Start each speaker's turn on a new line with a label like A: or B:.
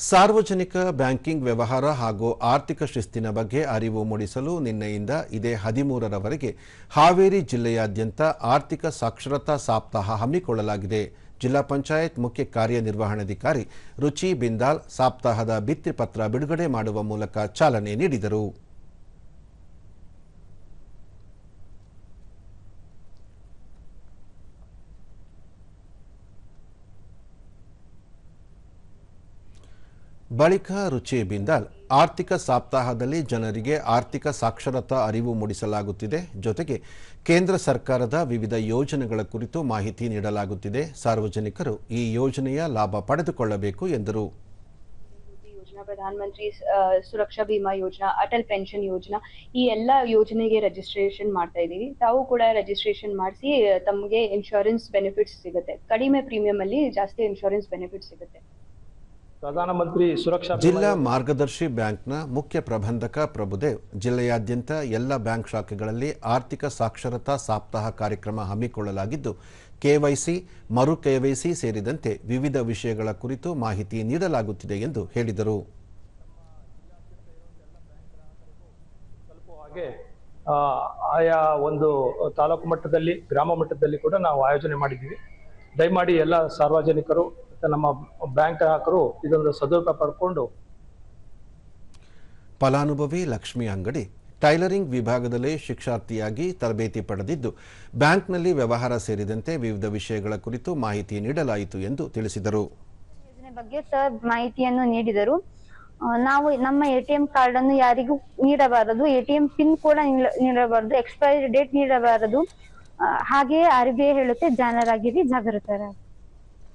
A: ಸಾರ್ವಜನಿಕ ಬ್ಯಾಂಕಿಂಗ್ ವ್ಯವಹಾರ ಹಾಗೂ ಆರ್ಥಿಕ ಶಿಸ್ತಿನ ಬಗ್ಗೆ ಅರಿವು ಮೂಡಿಸಲು ನಿನ್ನೆಯಿಂದ ಇದೇ 13ರವರೆಗೆ ಹಾವೇರಿ ಜಿಲ್ಲೆಯಾದ್ಯಂತ ಆರ್ಥಿಕ ಸಾಕ್ಷರತಾ ಸಪ್ತಾಹ ಹಮ್ಮಿಕೊಳ್ಳಲಾಗಿದೆ. ಜಿಲ್ಲಾ ಪಂಚಾಯತ್ ಮುಖ್ಯ ಕಾರ್ಯನಿರ್ವಹಣಾಧಿಕಾರಿ ರುಚಿ ಬಿಂದಾಲ್ ಸಪ್ತಾಹದ ಭಿತ್ತಿಪತ್ರ ಬಿಡುಗಡೆ ಮಾಡುವ ಮೂಲಕ ಚಾಲನೆ ನೀಡಿದರು. ಬಳಿಕ ರುಚಿ ಬಿಂದಾಲ್ ಆರ್ಥಿಕ ಸಪ್ತಾಹದಲ್ಲಿ ಜನರಿಗೆ ಆರ್ಥಿಕ ಸಾಕ್ಷರತಾ ಅರಿವು ಮೂಡಿಸಲಾಗುತ್ತಿದೆ. ಜೊತೆಗೆ ಕೇಂದ್ರ ಸರ್ಕಾರದ ವಿವಿಧ ಯೋಜನೆಗಳ ಕುರಿತು ಮಾಹಿತಿ ನೀಡಲಾಗುತ್ತಿದೆ. ಸಾರ್ವಜನಿಕರು ಈ ಯೋಜನೆಯ ಲಾಭ ಪಡೆದುಕೊಳ್ಳಬೇಕು ಎಂದರು.
B: ಪ್ರಧಾನಮಂತ್ರಿ ಸುರಕ್ಷಾ ಬಿಮಾ ಯೋಜನಾ, ಅಟಲ್ ಪೆನ್ಷನ್ ಯೋಜನಾ, ಈ ಎಲ್ಲ ಯೋಜನೆಗೆ ರಿಜಿಸ್ಟ್ರೇಷನ್ ಮಾಡ್ತಾ ಇದೀವಿ. ತಾವು ಕೂಡ ರಿಜಿಸ್ಟ್ರೇಷನ್ ಮಾಡಿಸಿ ತಮಗೆ ಇನ್ಶೂರೆನ್ಸ್ ಬೆನಿಫಿಟ್ಸ್ ಸಿಗುತ್ತೆ. ಕಡಿಮೆ ಪ್ರೀಮಿಯಂ ಅಲ್ಲಿ ಜಾಸ್ತಿ ಇನ್ಶೂರೆನ್ಸ್ ಬೆನಿಫಿಟ್ಸ್ ಸಿಗುತ್ತೆ.
C: ಪ್ರಧಾನಮಂತ್ರಿ ಸುರಕ್ಷಾ
A: ಜಿಲ್ಲಾ ಮಾರ್ಗದರ್ಶಿ ಬ್ಯಾಂಕ್ನ ಮುಖ್ಯ ಪ್ರಬಂಧಕ ಪ್ರಭುದೇವ್ ಜಿಲ್ಲೆಯಾದ್ಯಂತ ಎಲ್ಲ ಬ್ಯಾಂಕ್ ಶಾಖೆಗಳಲ್ಲಿ ಆರ್ಥಿಕ ಸಾಕ್ಷರತಾ ಸಪ್ತಾಹ ಕಾರ್ಯಕ್ರಮ ಹಮ್ಮಿಕೊಳ್ಳಲಾಗಿದ್ದು, ಕೆವೈಸಿ, ಮರು ಕೆವೈಸಿ ಸೇರಿದಂತೆ ವಿವಿಧ ವಿಷಯಗಳ ಕುರಿತು ಮಾಹಿತಿ ನೀಡಲಾಗುತ್ತಿದೆ ಎಂದು ಹೇಳಿದರು.
C: ಆಯಾ ಒಂದು ತಾಲೂಕು ಮಟ್ಟದಲ್ಲಿ, ಗ್ರಾಮ ಮಟ್ಟದಲ್ಲಿ ಕೂಡ ನಾವು ಆಯೋಜನೆ ಮಾಡಿದ್ದೀವಿ. ದಯಮಾಡಿ ಎಲ್ಲ ಸಾರ್ವಜನಿಕರು ನಮ್ಮ ಬ್ಯಾಂಕ್ ಗ್ರಾಹಕರು ಇದೊಂದು ಸದುಪಯೋಗ ಪಡ್ಕೊಂಡು.
A: ಫಲಾನುಭವಿ ಲಕ್ಷ್ಮಿ ಅಂಗಡಿ ಟೈಲರಿಂಗ್ ವಿಭಾಗದಲ್ಲಿ ಶಿಕ್ಷಾರ್ಥಿಯಾಗಿ ತರಬೇತಿ ಪಡೆದಿದ್ದು, ಬ್ಯಾಂಕ್ನಲ್ಲಿ ವ್ಯವಹಾರ ಸೇರಿದಂತೆ ವಿವಿಧ ವಿಷಯಗಳ ಕುರಿತು ಮಾಹಿತಿ ನೀಡಲಾಯಿತು ಎಂದು ತಿಳಿಸಿದರು.
D: ಯೋಜನೆ ಬಗ್ಗೆ ಸರ್ ಮಾಹಿತಿಯನ್ನು ನೀಡಿದರು. ನಾವು ನಮ್ಮ ಎಟಿಎಂ ಕಾರ್ಡ್ ಅನ್ನು ಯಾರಿಗೂ ನೀಡಬಾರದು, ಎಟಿಎಂ ಪಿನ್ ಕೂಡ ನೀಡಬಾರದು, ಎಕ್ಸ್ಪೈರಿ ಡೇಟ್ ನೀಡಬಾರದು. ಹಾಗೆಯೇ RBI ಹೇಳುತ್ತೆ, ಜಾಣರಾಗಿರಿ, ಜಾಗೃತರಾಗಿ.